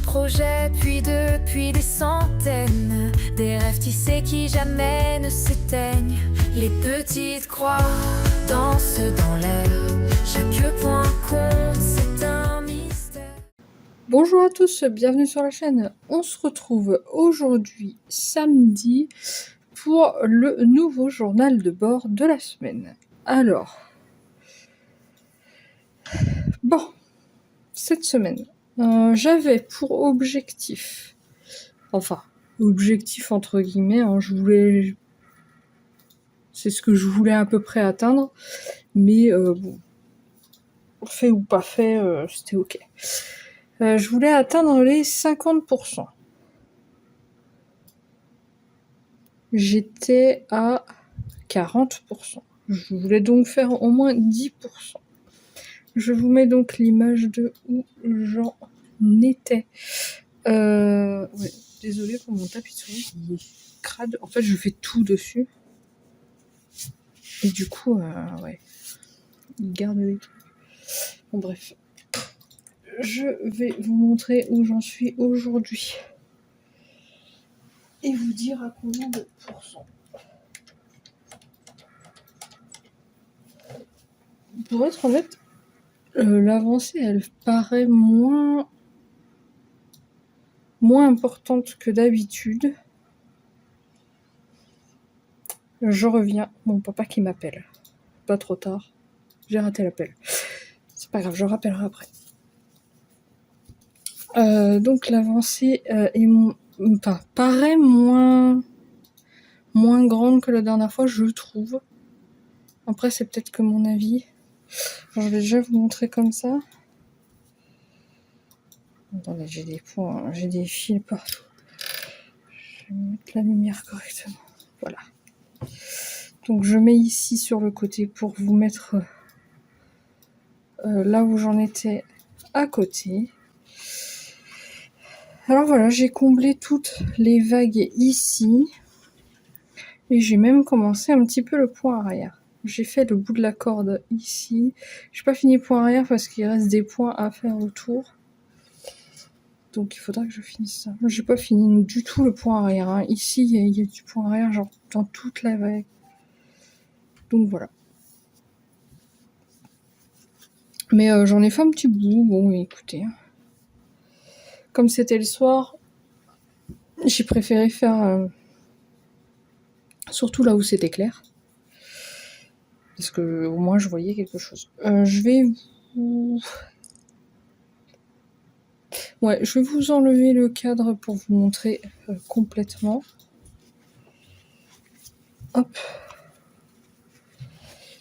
projet, puis deux, puis des centaines. Des rêves tissés qui jamais ne s'éteignent. Les petites croix dansent dans l'air. Chaque point compte, c'est un mystère. Bonjour à tous, bienvenue sur la chaîne. On se retrouve aujourd'hui samedi pour le nouveau journal de bord de la semaine. Alors, bon, cette semaine, j'avais pour objectif, objectif entre guillemets, c'est ce que je voulais à peu près atteindre, mais bon, fait ou pas fait, c'était ok. Je voulais atteindre les 50%. J'étais à 40%. Je voulais donc faire au moins 10%. Je vous mets donc l'image de où j'en étais. Ouais, désolée pour mon tapis de souris, il est crade. En fait, je fais tout dessus. Et du coup, ouais, il garde les trucs. Bon, bref. Je vais vous montrer où j'en suis aujourd'hui. Et vous dire à combien de pourcents. Pour être honnête, l'avancée, elle paraît moins importante que d'habitude. Je reviens, mon papa qui m'appelle. Pas trop tard, j'ai raté l'appel. C'est pas grave, je rappellerai après. Donc l'avancée paraît moins grande que la dernière fois, je trouve. Après, c'est peut-être que mon avis. Alors, je vais déjà vous montrer comme ça. Attendez, j'ai des points, j'ai des fils partout. Je vais mettre la lumière correctement. Voilà. Donc je mets ici sur le côté pour vous mettre là où j'en étais à côté. Alors voilà, j'ai comblé toutes les vagues ici. Et j'ai même commencé un petit peu le point arrière. J'ai fait le bout de la corde ici. J'ai pas fini le point arrière parce qu'il reste des points à faire autour. Donc il faudra que je finisse ça. J'ai pas fini du tout le point arrière. Hein. Ici, il y a du point arrière genre dans toute la vague. Donc voilà. Mais j'en ai fait un petit bout. Bon, écoutez. Comme c'était le soir, j'ai préféré faire... surtout là où c'était clair. Parce que au moins je voyais quelque chose. Je vais vous... Ouais, je vais vous enlever le cadre pour vous montrer complètement. Hop.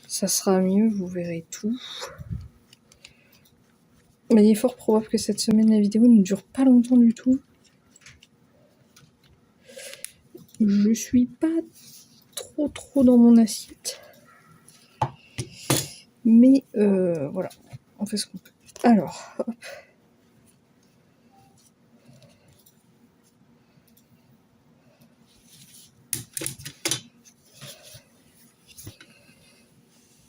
Ça sera mieux, vous verrez tout. Mais il est fort probable que cette semaine, la vidéo ne dure pas longtemps du tout. Je suis pas trop dans mon assiette. Mais voilà, on fait ce qu'on peut. Alors, hop.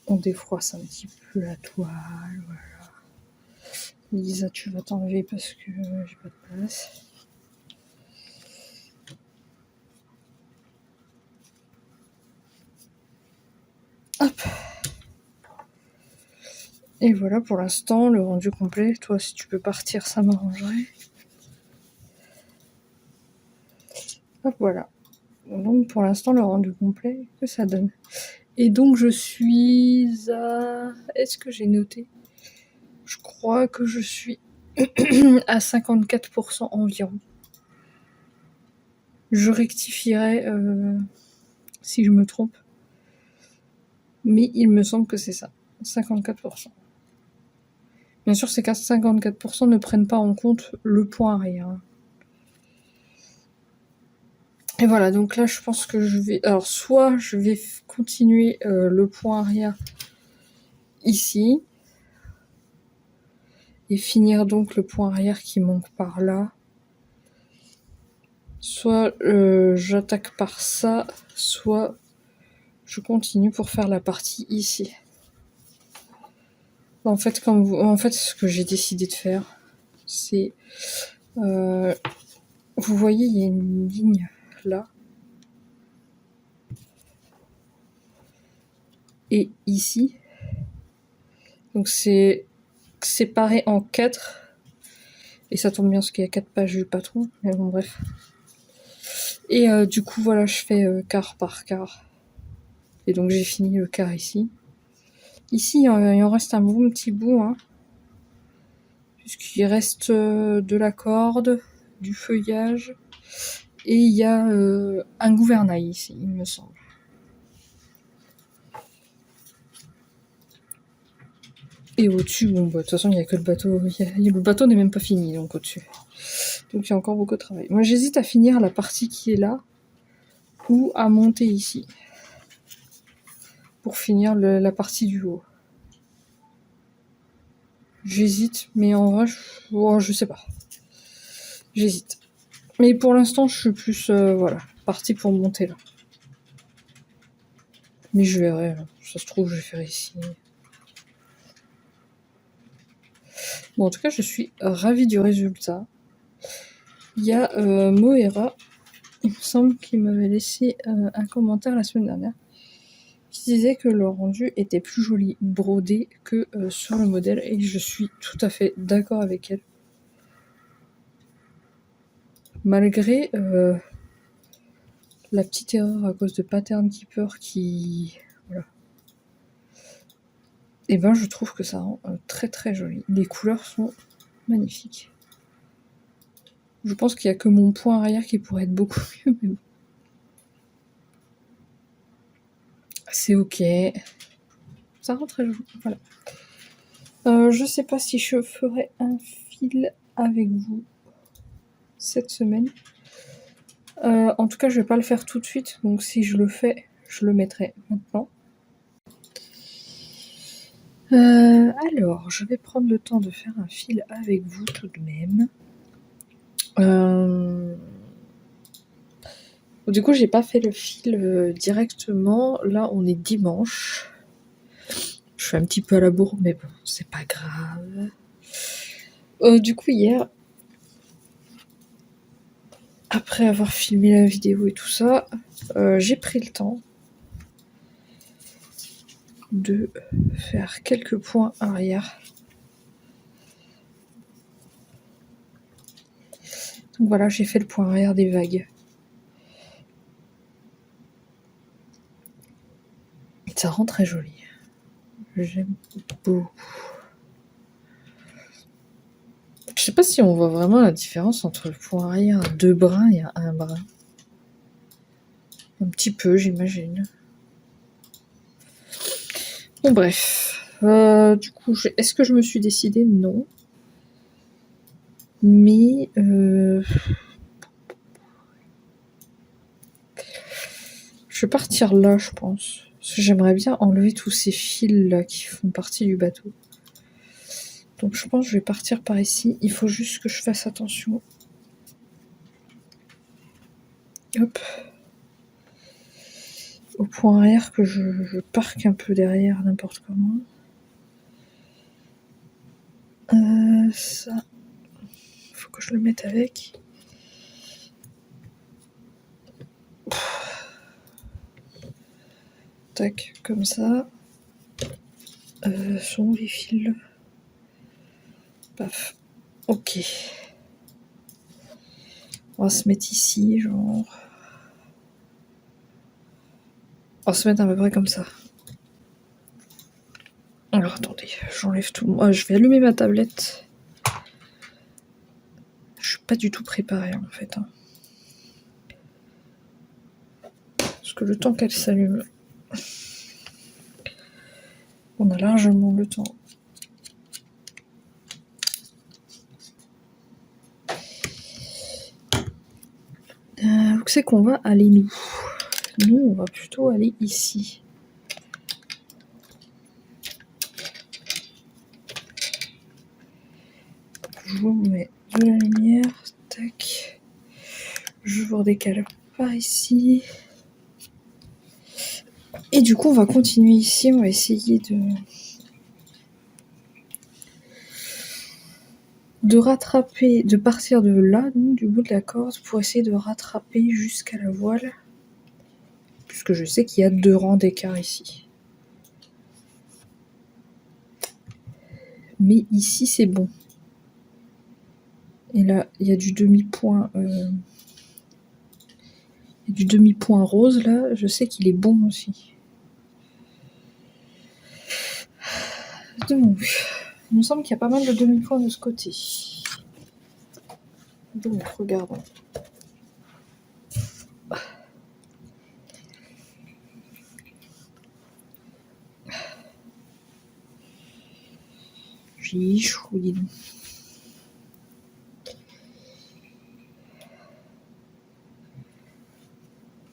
On défroisse un petit peu la toile, voilà. Lisa, tu vas t'enlever parce que j'ai pas de place. Hop. Et voilà pour l'instant le rendu complet. Toi, si tu peux partir, ça m'arrangerait. Hop, voilà. Donc pour l'instant le rendu complet que ça donne. Et donc je suis à... Est-ce que j'ai noté? Je crois que je suis à 54% environ. Je rectifierai si je me trompe. Mais il me semble que c'est ça. 54%. Bien sûr, ces 54% ne prennent pas en compte le point arrière. Et voilà, donc là, je pense que je vais... Alors, soit je vais continuer le point arrière ici. Et finir donc le point arrière qui manque par là. Soit j'attaque par ça, soit je continue pour faire la partie ici. En fait, ce que j'ai décidé de faire, c'est Vous voyez, il y a une ligne là. Et ici. Donc c'est séparé en 4. Et ça tombe bien parce qu'il y a 4 pages du patron. Mais bon, bref. Et du coup, voilà, je fais quart par quart. Et donc j'ai fini le quart ici. Ici, il en reste un bon petit bout. Hein, puisqu'il reste de la corde, du feuillage. Et il y a un gouvernail ici, il me semble. Et au-dessus, bon, bah, de toute façon, il n'y a que le bateau. Le bateau n'est même pas fini, donc au-dessus. Donc il y a encore beaucoup de travail. Moi, j'hésite à finir la partie qui est là, ou à monter ici. Pour finir la partie du haut. J'hésite, mais en vrai, je sais pas. J'hésite. Mais pour l'instant, je suis plus, voilà, partie pour monter là. Mais je verrai. Ça se trouve, je vais faire ici. Bon, en tout cas, je suis ravie du résultat. Il y a Moera, il me semble qu'il m'avait laissé un commentaire la semaine dernière, qui disait que le rendu était plus joli brodé que sur le modèle, et je suis tout à fait d'accord avec elle. Malgré la petite erreur à cause de Pattern Keeper qui... Voilà. Et ben je trouve que ça rend très très joli. Les couleurs sont magnifiques. Je pense qu'il n'y a que mon point arrière qui pourrait être beaucoup mieux, mais bon. C'est ok. Ça rend très joli. Voilà. Je sais pas si je ferai un fil avec vous cette semaine. En tout cas, je vais pas le faire tout de suite. Donc si je le fais, je le mettrai maintenant. Alors, je vais prendre le temps de faire un fil avec vous tout de même. Du coup, j'ai pas fait le fil directement. Là, on est dimanche. Je suis un petit peu à la bourre, mais bon, c'est pas grave. Du coup, hier, après avoir filmé la vidéo et tout ça, j'ai pris le temps de faire quelques points arrière. Donc voilà, j'ai fait le point arrière des vagues. Ça rend très joli. J'aime beaucoup. Je sais pas si on voit vraiment la différence entre le point arrière à 2 brins et à 1 brin. Un petit peu, j'imagine. Bon, bref. Du coup, est-ce que je me suis décidée? Non. Mais... je vais partir là, je pense. Parce que j'aimerais bien enlever tous ces fils-là qui font partie du bateau. Donc je pense que je vais partir par ici. Il faut juste que je fasse attention. Hop. Au point arrière que je parque un peu derrière n'importe comment. Ça. Faut que je le mette avec. Tac, comme ça. Sont où les fils? Paf. Ok. On va se mettre ici, genre. On va se mettre à peu près comme ça. Alors attendez, j'enlève tout. Moi, je vais allumer ma tablette. Je suis pas du tout préparée en fait. Hein. Parce que le temps qu'elle s'allume, on a largement le temps. Où c'est qu'on va aller nous? Nous, on va plutôt aller ici. Je vous mets de la lumière. Tac. Je vous redécale par ici. Et du coup, on va continuer ici. On va essayer de... de rattraper, de partir de là, donc, du bout de la corde, pour essayer de rattraper jusqu'à la voile, puisque je sais qu'il y a 2 rangs d'écart ici. Mais ici, c'est bon. Et là, il y a du demi-point... du demi-point rose, là, je sais qu'il est bon aussi. Donc, il me semble qu'il y a pas mal de demi-points de ce côté. Donc, regardons. J'ai échoué, dis donc.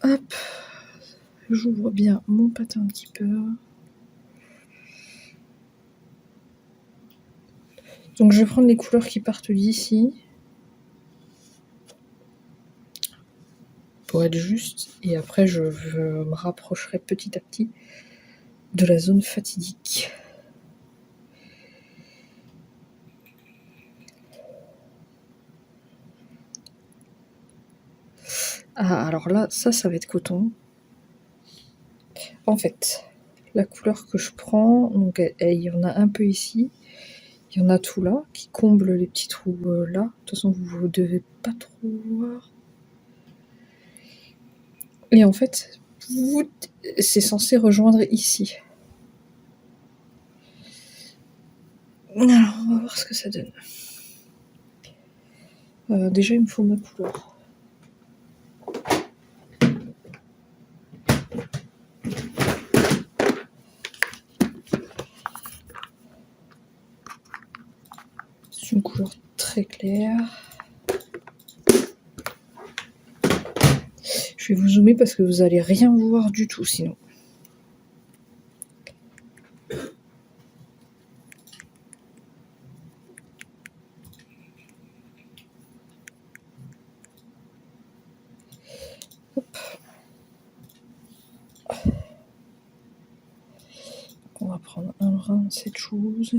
Hop, j'ouvre bien mon patin un petit peu. Donc je vais prendre les couleurs qui partent d'ici. Pour être juste. Et après je me rapprocherai petit à petit de la zone fatidique. Ah, alors là, ça va être coton. En fait, la couleur que je prends, donc il y en a un peu ici, il y en a tout là, qui comble les petits trous là. De toute façon, vous ne devez pas trop voir. Et en fait, c'est censé rejoindre ici. Alors, on va voir ce que ça donne. Déjà, il me faut ma couleur. C'est une couleur très claire. Je vais vous zoomer parce que vous allez rien voir du tout sinon. Hop. On va prendre un brin de cette chose.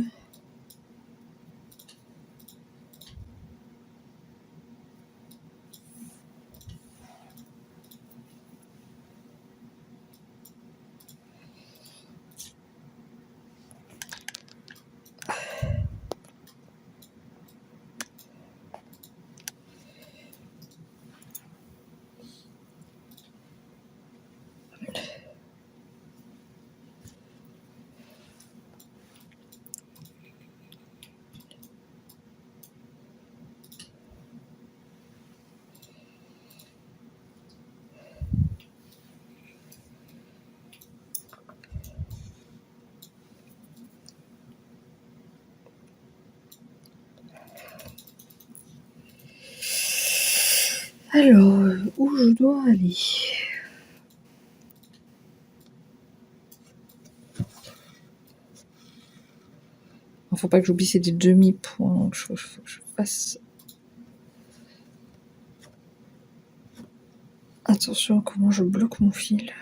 Alors, où je dois aller? Il faut pas que j'oublie, c'est des demi-points, donc faut que je fasse attention à comment je bloque mon fil.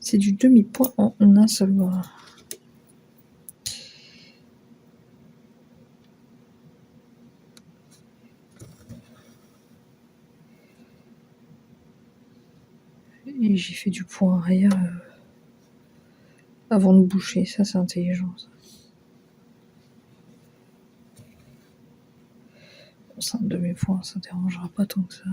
C'est du demi-point en un seul bras. Et j'ai fait du point arrière avant de boucher, ça c'est intelligent. Ça. Bon, c'est un demi-point, ça dérangera pas tant que ça.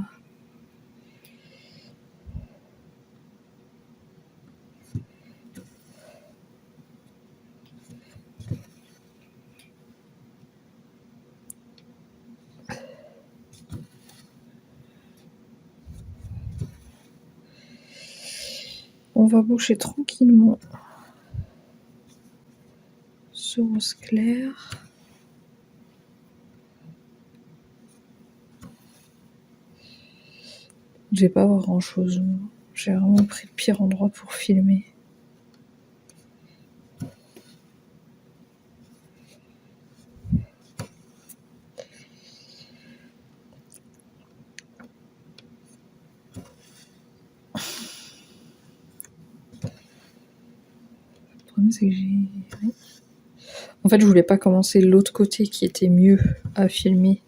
On va boucher tranquillement ce rose clair. Je vais pas avoir grand chose. J'ai vraiment pris le pire endroit pour filmer. problème, c'est que j'ai... En fait, je voulais pas commencer l'autre côté qui était mieux à filmer.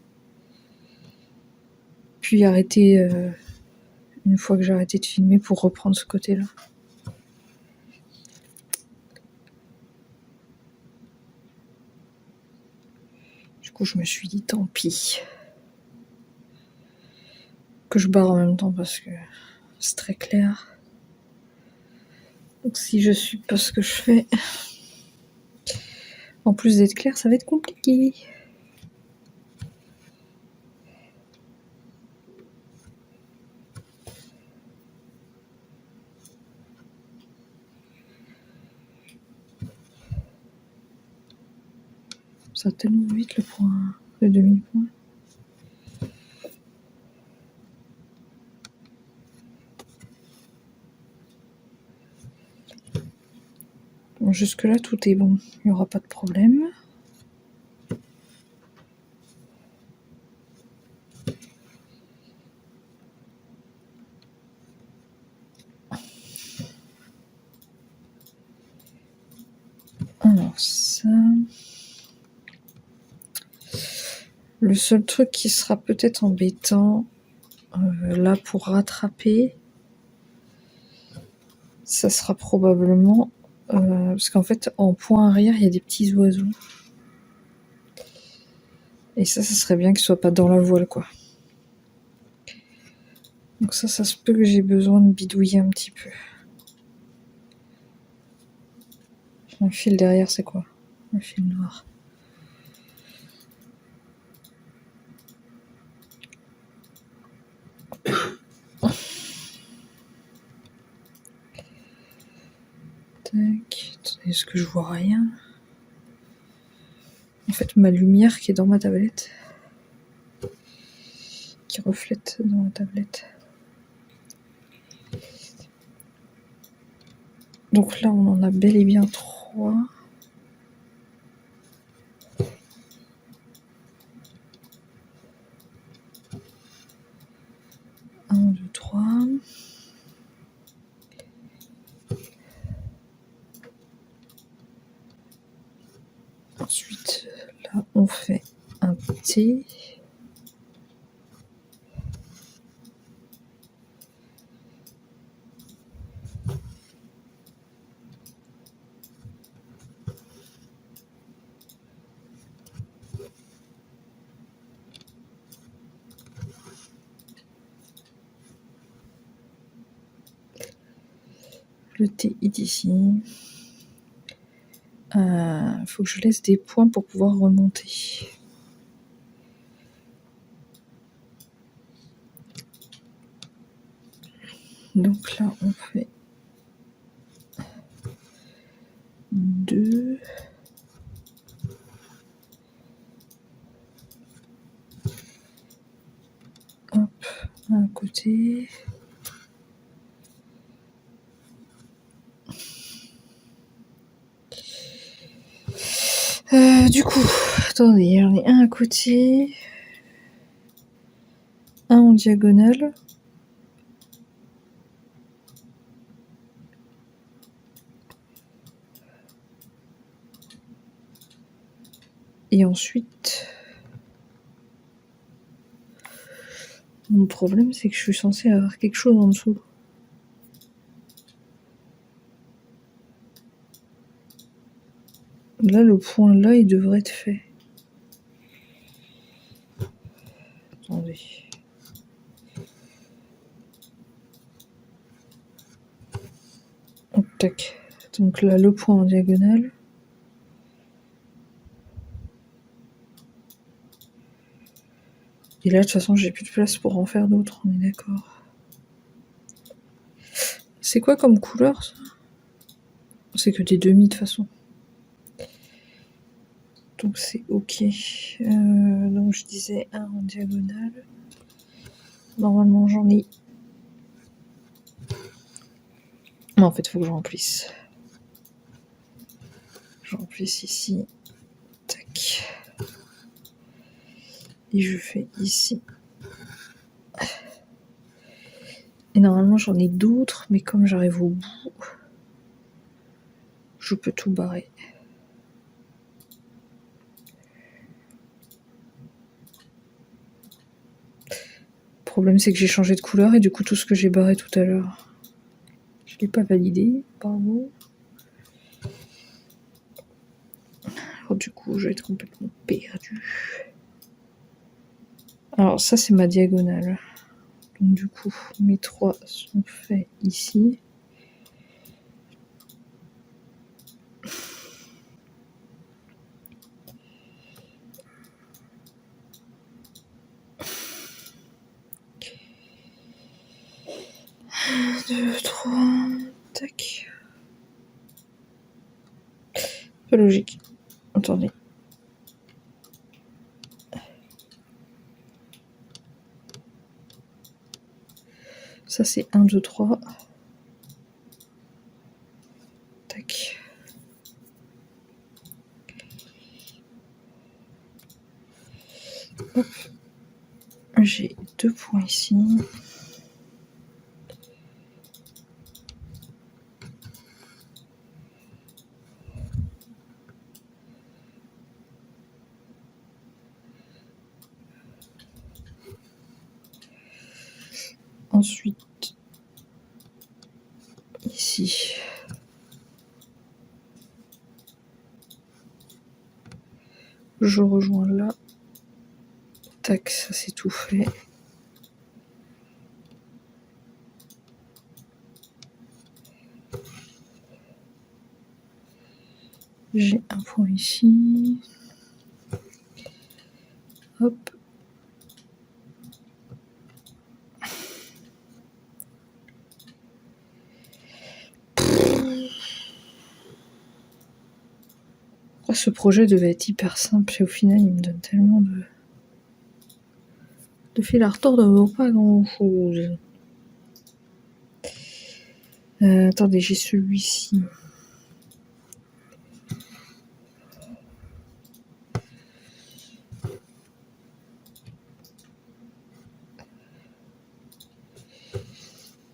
Puis arrêter une fois que j'ai arrêté de filmer pour reprendre ce côté-là. Du coup, je me suis dit tant pis. Que je barre en même temps parce que c'est très clair. Donc si je suis pas ce que je fais, en plus d'être clair, ça va être compliqué. Ça va tellement vite le point, le demi-point. Bon, jusque là tout est bon, il n'y aura pas de problème. Alors ça... Le seul truc qui sera peut-être embêtant, là pour rattraper, ça sera probablement... parce qu'en fait, en point arrière, il y a des petits oiseaux. Et ça serait bien qu'ils soient pas dans la voile, quoi. Donc ça se peut que j'ai besoin de bidouiller un petit peu. Un fil derrière, c'est quoi? Un fil noir. Tac. Attendez, est-ce que je vois rien? En fait, ma lumière qui est dans ma tablette. Qui reflète dans la tablette. Donc là, on en a bel et bien 3. Un, deux, 3. Ensuite, là, on fait un T. Le T est ici. Faut que je laisse des points pour pouvoir remonter. Donc là, on fait 2. Hop, un côté. Du coup, attendez, j'en ai un à côté. Un en diagonale. Et ensuite... Mon problème, c'est que je suis censée avoir quelque chose en dessous. Là, le point là, il devrait être fait. Attendez. Hop, tac. Donc là, le point en diagonale. Et là, de toute façon, j'ai plus de place pour en faire d'autres, on est d'accord. C'est quoi comme couleur, ça? C'est que des demi, de toute façon. Donc c'est ok. Donc je disais un en diagonale. Normalement j'en ai. Mais en fait, il faut que je remplisse. Je remplisse ici. Tac. Et je fais ici. Et normalement j'en ai d'autres, mais comme j'arrive au bout, je peux tout barrer. Le problème, c'est que j'ai changé de couleur et du coup, tout ce que j'ai barré tout à l'heure, je l'ai pas validé. Bravo. Alors, du coup, je vais être complètement perdue. Alors, ça, c'est ma diagonale. Donc, du coup, mes 3 sont faits ici. Un, 2, 3, tac. Pas logique. Attendez. Ça, c'est 1, 2, 3. Tac. Hop. J'ai 2 points ici. Ensuite, ici. Je rejoins là. Tac, ça c'est tout fait. J'ai un point ici. Hop. Ce projet devait être hyper simple et au final il me donne tellement de fil à retordre, pas grand chose. Attendez, j'ai celui-ci.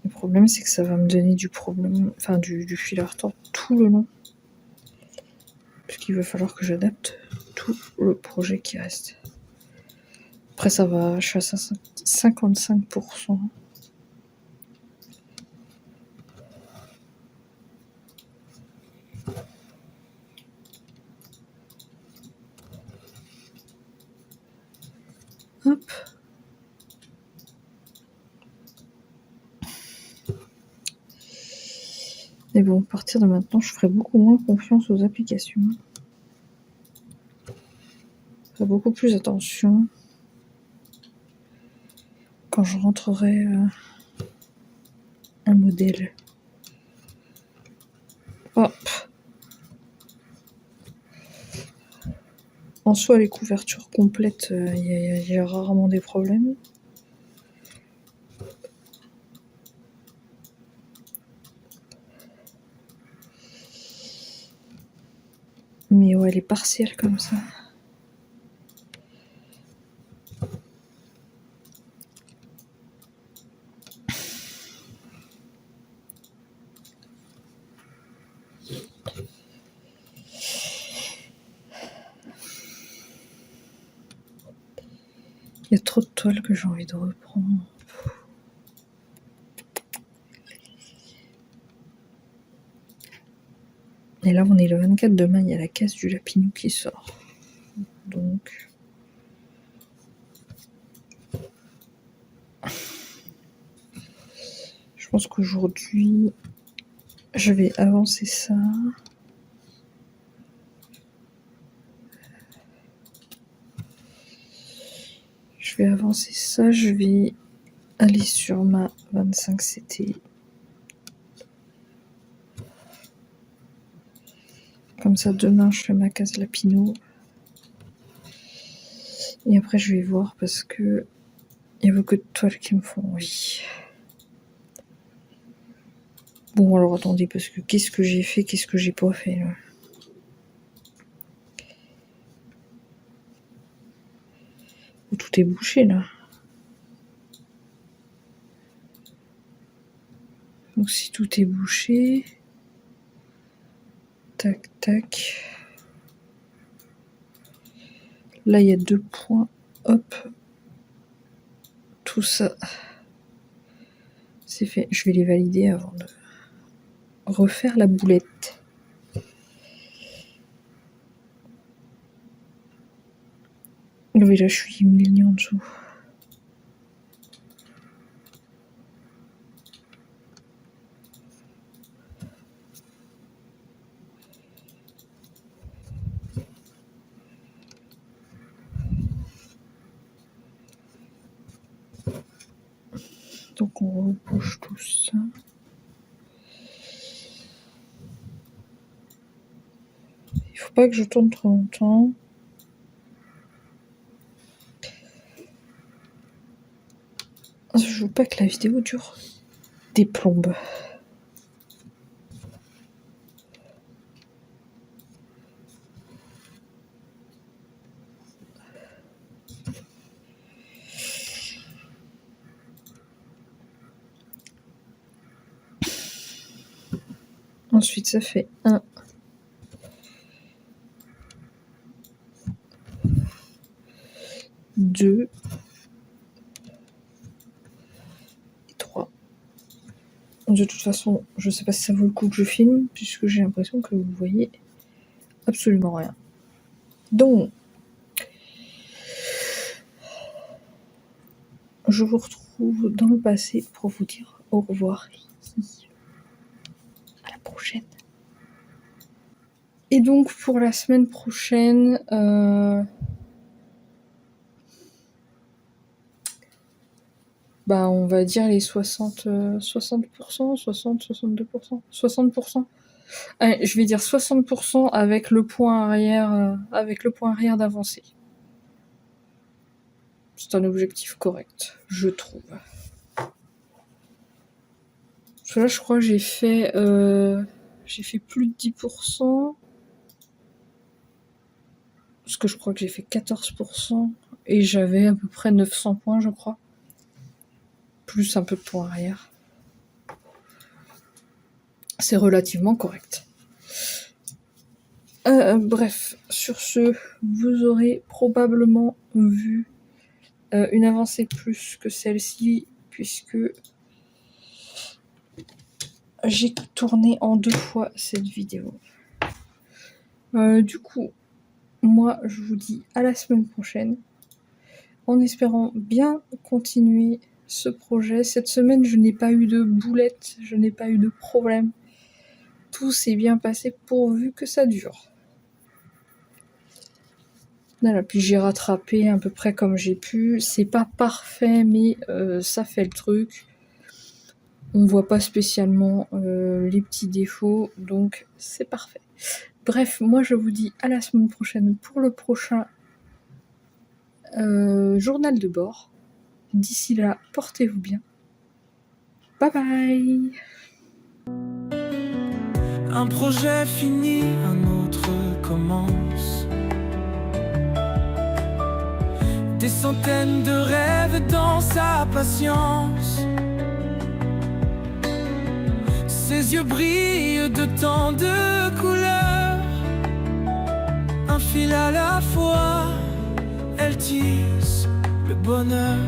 Le problème c'est que ça va me donner du problème, enfin du fil à retordre tout le long. Puisqu'il va falloir que j'adapte tout le projet qui reste. Après ça va, je suis à 55%. Hop. Et bon, à partir de maintenant, je ferai beaucoup moins confiance aux applications. Je ferai beaucoup plus attention quand je rentrerai un modèle. Hop. En soi, les couvertures complètes, il y a rarement des problèmes. Mais ouais, les partiels comme ça. Il y a trop de toiles que j'ai envie de reprendre. Et là, on est le 24 demain, il y a la caisse du Lapinou qui sort. Donc... je pense qu'aujourd'hui, je vais avancer ça. Je vais avancer ça, je vais aller sur ma 25 CT. Comme ça, demain, je fais ma case Lapino. Et après, je vais voir parce que il y a beaucoup de toiles qui me font envie. Bon, alors attendez, parce que qu'est-ce que j'ai fait, qu'est-ce que j'ai pas fait là? Tout est bouché là. Donc si tout est bouché... Tac, tac. Là, il y a 2 points. Hop. Tout ça, c'est fait. Je vais les valider avant de refaire la boulette. Oui, là, je suis 1 ligne en dessous. Donc on rebouche tout ça. Il faut pas que je tourne trop longtemps. Je veux pas que la vidéo dure des plombes. Ensuite, ça fait 1, 2 et 3. De toute façon, je sais pas si ça vaut le coup que je filme, puisque j'ai l'impression que vous voyez absolument rien. Donc, je vous retrouve dans le passé pour vous dire au revoir. À la prochaine. Et donc, pour la semaine prochaine, on va dire les 60%, 62%, 60%. Allez, je vais dire 60% avec le point arrière d'avancée. C'est un objectif correct, je trouve. Parce que là, je crois que j'ai fait plus de 10%. Parce que je crois que j'ai fait 14%. Et j'avais à peu près 900 points, je crois. Plus un peu de points arrière. C'est relativement correct. Bref, sur ce, vous aurez probablement vu une avancée plus que celle-ci, puisque j'ai tourné en 2 fois cette vidéo. Du coup, moi, je vous dis à la semaine prochaine, en espérant bien continuer ce projet. Cette semaine, je n'ai pas eu de boulette, je n'ai pas eu de problème. Tout s'est bien passé pourvu que ça dure. Voilà, puis j'ai rattrapé à peu près comme j'ai pu. C'est pas parfait, mais ça fait le truc. On voit pas spécialement les petits défauts, donc c'est parfait. Bref, moi je vous dis à la semaine prochaine pour le prochain journal de bord. D'ici là, portez-vous bien. Bye bye. Un projet fini, un autre commence. Des centaines de rêves dans sa patience. Ses yeux brillent de tant de couleurs. Un fil à la fois, elle tisse le bonheur.